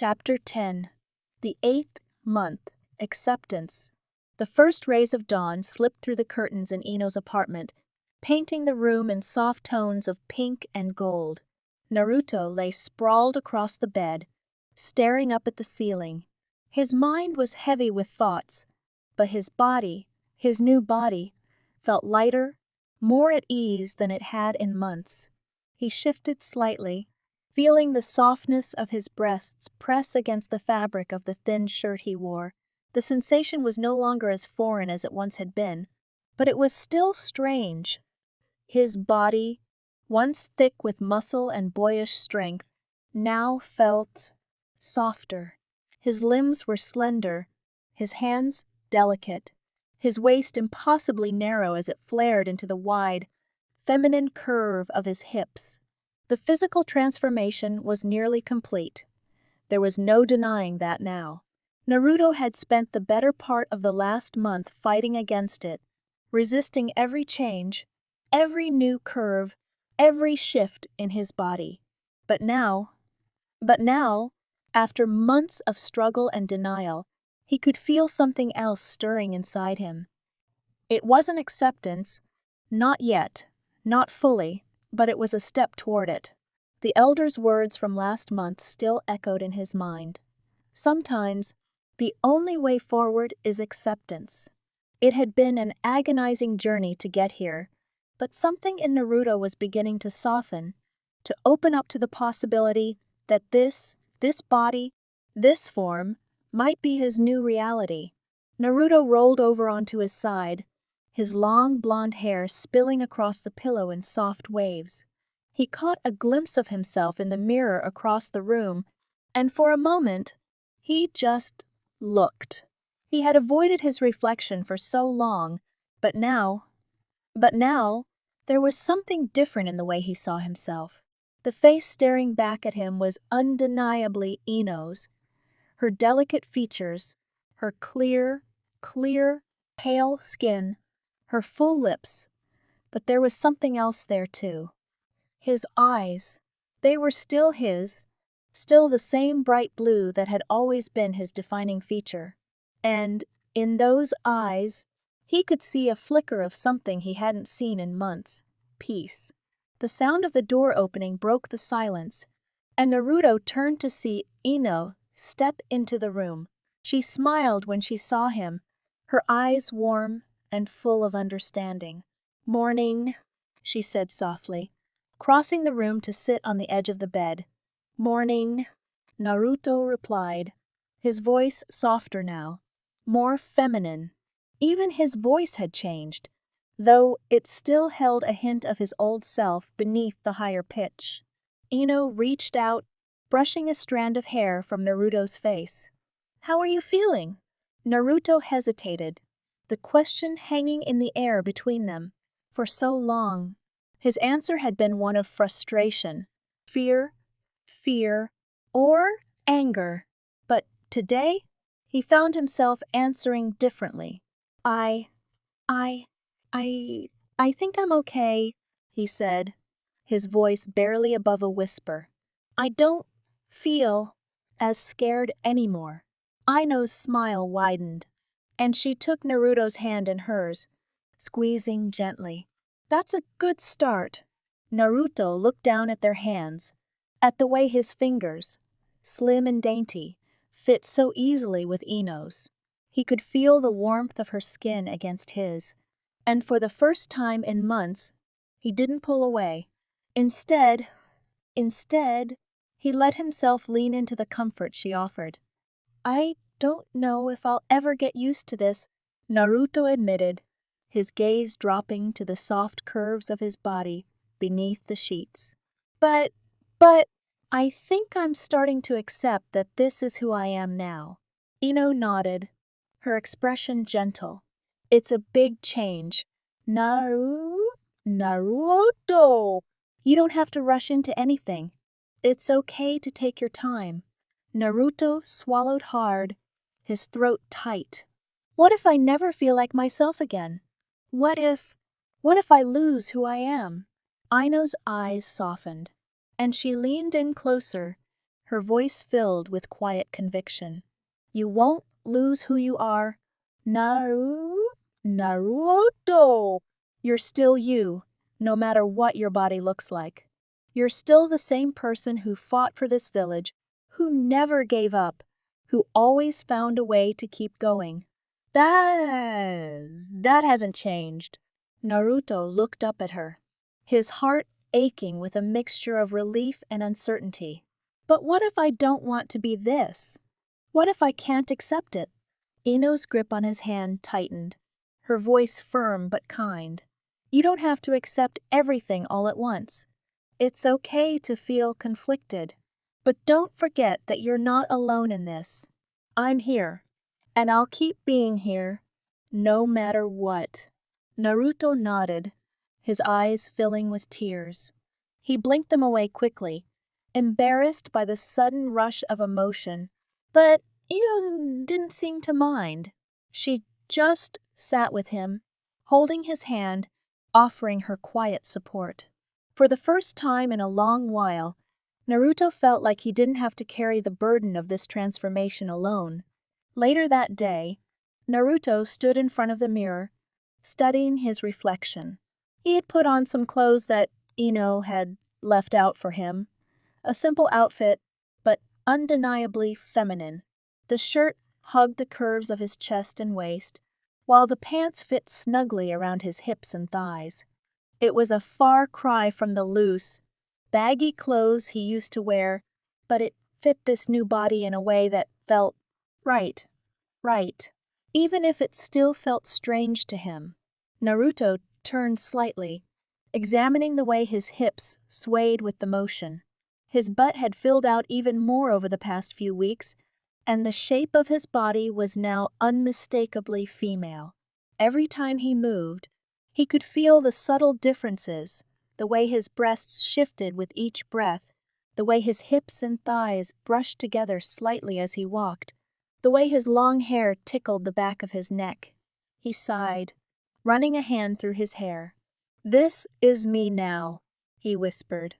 Chapter 10. The Eighth Month. Acceptance. The first rays of dawn slipped through the curtains in Ino's apartment, painting the room in soft tones of pink and gold. Naruto lay sprawled across the bed, staring up at the ceiling. His mind was heavy with thoughts, but his new body, felt lighter, more at ease than it had in months. He shifted slightly, feeling the softness of his breasts press against the fabric of the thin shirt he wore. The sensation was no longer as foreign as it once had been, but it was still strange. His body, once thick with muscle and boyish strength, now felt softer. His limbs were slender, his hands delicate, his waist impossibly narrow as it flared into the wide, feminine curve of his hips. The physical transformation was nearly complete. There was no denying that now. Naruto had spent the better part of the last month fighting against it, resisting every change, every new curve, every shift in his body. But now, after months of struggle and denial, he could feel something else stirring inside him. It wasn't acceptance, not yet, not fully, but it was a step toward it. The elder's words from last month still echoed in his mind. Sometimes, the only way forward is acceptance. It had been an agonizing journey to get here, but something in Naruto was beginning to soften, to open up to the possibility that this body, this form, might be his new reality. Naruto rolled over onto his side, his long blonde hair spilling across the pillow in soft waves. He caught a glimpse of himself in the mirror across the room, and for a moment, he just looked. He had avoided his reflection for so long, but now, there was something different in the way he saw himself. The face staring back at him was undeniably Ino's. Her delicate features, her clear, pale skin, her full lips. But there was something else there too. His eyes. They were still his, still the same bright blue that had always been his defining feature. And, in those eyes, he could see a flicker of something he hadn't seen in months: peace. The sound of the door opening broke the silence, and Naruto turned to see Ino step into the room. She smiled when she saw him, her eyes warm and full of understanding. "Morning," she said softly, crossing the room to sit on the edge of the bed. "Morning," Naruto replied, his voice softer now, more feminine. Even his voice had changed, though it still held a hint of his old self beneath the higher pitch. Ino reached out, brushing a strand of hair from Naruto's face. "How are you feeling?" Naruto hesitated, the question hanging in the air between them. For so long, his answer had been one of frustration, fear, or anger. But today, he found himself answering differently. I think I'm okay," he said, his voice barely above a whisper. "I don't feel as scared anymore." Ino's smile widened, and she took Naruto's hand in hers, squeezing gently. "That's a good start." Naruto looked down at their hands, at the way his fingers, slim and dainty, fit so easily with Ino's. He could feel the warmth of her skin against his, and for the first time in months, he didn't pull away. Instead, he let himself lean into the comfort she offered. "I don't know if I'll ever get used to this," Naruto admitted, his gaze dropping to the soft curves of his body beneath the sheets. But I think I'm starting to accept that this is who I am now." Ino nodded, her expression gentle. "It's a big change. Naruto! You don't have to rush into anything. It's okay to take your time." Naruto swallowed hard, his throat tight. "What if I never feel like myself again? What if I lose who I am?" Ino's eyes softened, and she leaned in closer, her voice filled with quiet conviction. You won't lose who you are. Naruto! You're still you, no matter what your body looks like. You're still the same person who fought for this village, who never gave up, who always found a way to keep going. That hasn't changed. Naruto looked up at her, his heart aching with a mixture of relief and uncertainty. But what if I don't want to be this? What if I can't accept it? Ino's grip on his hand tightened, her voice firm but kind. You don't have to accept everything all at once. It's okay to feel conflicted. But don't forget that you're not alone in this. I'm here, and I'll keep being here, no matter what. Naruto nodded, his eyes filling with tears. He blinked them away quickly, embarrassed by the sudden rush of emotion. But Ino didn't seem to mind. She just sat with him, holding his hand, offering her quiet support. For the first time in a long while, Naruto felt like he didn't have to carry the burden of this transformation alone. Later that day, Naruto stood in front of the mirror, studying his reflection. He had put on some clothes that Ino had left out for him. A simple outfit, but undeniably feminine. The shirt hugged the curves of his chest and waist, while the pants fit snugly around his hips and thighs. It was a far cry from the loose, baggy clothes he used to wear, but it fit this new body in a way that felt right. Even if it still felt strange to him. Naruto turned slightly, examining the way his hips swayed with the motion. His butt had filled out even more over the past few weeks, and the shape of his body was now unmistakably female. Every time he moved, he could feel the subtle differences, the way his breasts shifted with each breath, the way his hips and thighs brushed together slightly as he walked, the way his long hair tickled the back of his neck. He sighed, running a hand through his hair. "This is me now," he whispered,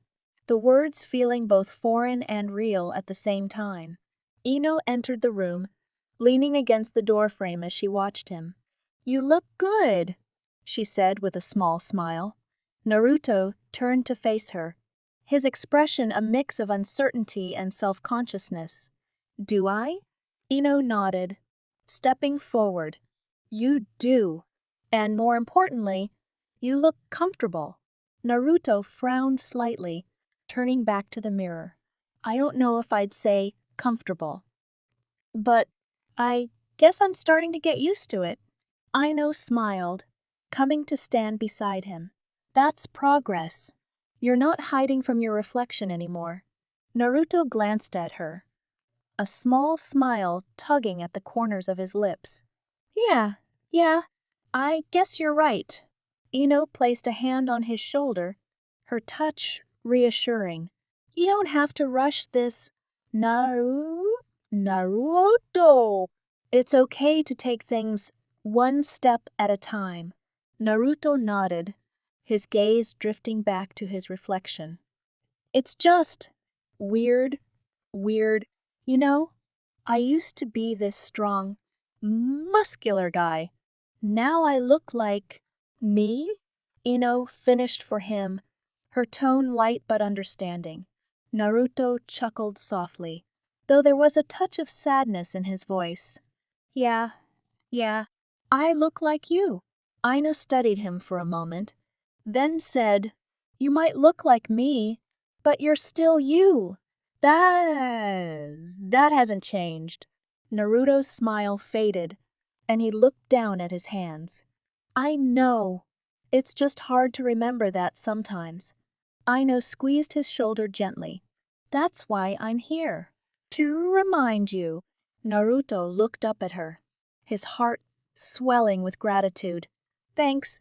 the words feeling both foreign and real at the same time. Ino entered the room, leaning against the doorframe as she watched him. "You look good," she said with a small smile. Naruto turned to face her, his expression a mix of uncertainty and self-consciousness. "Do I?" Ino nodded, stepping forward. "You do. And more importantly, you look comfortable." Naruto frowned slightly, turning back to the mirror. "I don't know if I'd say comfortable. But I guess I'm starting to get used to it." Ino smiled, coming to stand beside him. "That's progress. You're not hiding from your reflection anymore." Naruto glanced at her, a small smile tugging at the corners of his lips. Yeah, I guess you're right." Ino placed a hand on his shoulder, her touch reassuring. "You don't have to rush this, Naruto. It's okay to take things one step at a time." Naruto nodded, his gaze drifting back to his reflection. "It's just weird. You know, I used to be this strong, muscular guy. Now I look like me?" Ino finished for him, her tone light but understanding. Naruto chuckled softly, though there was a touch of sadness in his voice. Yeah, I look like you." Ino studied him for a moment, then said, "You might look like me, but you're still you. That hasn't changed." Naruto's smile faded, and he looked down at his hands. "I know. It's just hard to remember that sometimes." Ino squeezed his shoulder gently. "That's why I'm here. To remind you." Naruto looked up at her, his heart swelling with gratitude. Thanks.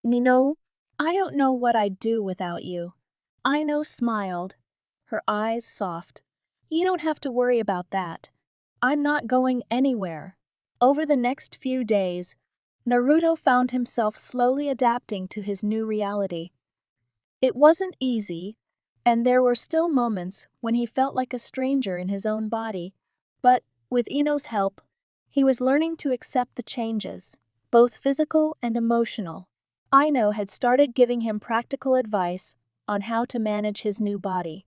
Nino, I don't know what I'd do without you." Ino smiled, her eyes soft. "You don't have to worry about that. I'm not going anywhere." Over the next few days, Naruto found himself slowly adapting to his new reality. It wasn't easy, And there were still moments when he felt like a stranger in his own body. But, with Ino's help, he was learning to accept the changes, both physical and emotional. Ino had started giving him practical advice on how to manage his new body,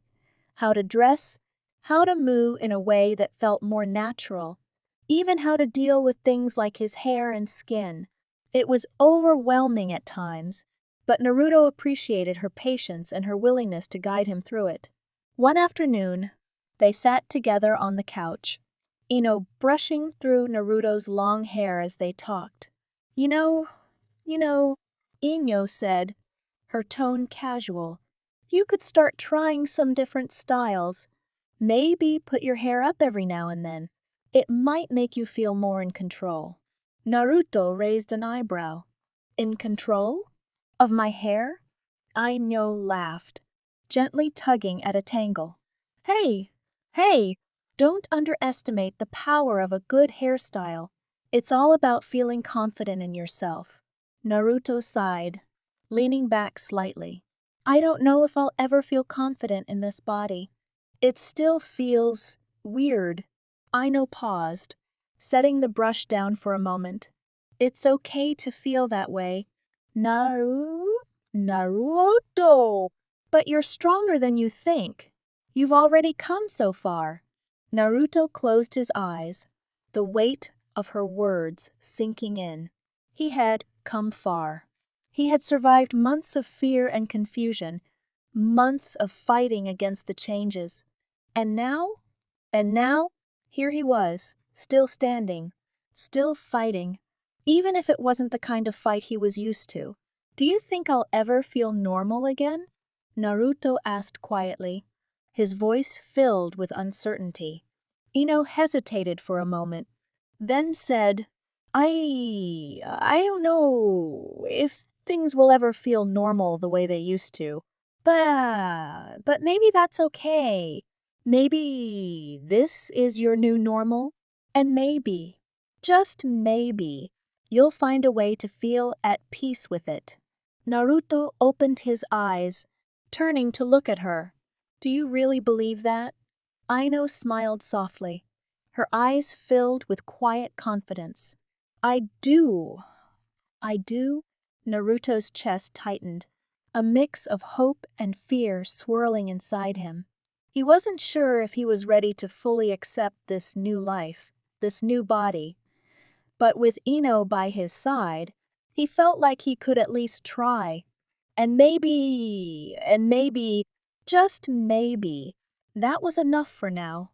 how to dress, how to move in a way that felt more natural, even how to deal with things like his hair and skin. It was overwhelming at times, but Naruto appreciated her patience and her willingness to guide him through it. One afternoon, they sat together on the couch, Ino brushing through Naruto's long hair as they talked. You know, Ino said, her tone casual. You could start trying some different styles. Maybe put your hair up every now and then. It might make you feel more in control. Naruto raised an eyebrow. In control? Of my hair? Ino laughed, gently tugging at a tangle. Hey, don't underestimate the power of a good hairstyle. It's all about feeling confident in yourself. Naruto sighed, leaning back slightly. I don't know if I'll ever feel confident in this body. It still feels weird. Ino paused, setting the brush down for a moment. It's okay to feel that way. Naruto! But you're stronger than you think. You've already come so far. Naruto closed his eyes, the weight of her words sinking in. He had come far. He had survived months of fear and confusion, months of fighting against the changes. And now, here he was, still standing, still fighting, even if it wasn't the kind of fight he was used to. Do you think I'll ever feel normal again? Naruto asked quietly, his voice filled with uncertainty. Ino hesitated for a moment, then said, I don't know if things will ever feel normal the way they used to. But maybe that's okay. Maybe this is your new normal, and maybe, just maybe, you'll find a way to feel at peace with it. Naruto opened his eyes, turning to look at her. Do you really believe that? Ino smiled softly, her eyes filled with quiet confidence. I do. Naruto's chest tightened, a mix of hope and fear swirling inside him. He wasn't sure if he was ready to fully accept this new life, this new body. But with Ino by his side, he felt like he could at least try. And maybe, just maybe, that was enough for now.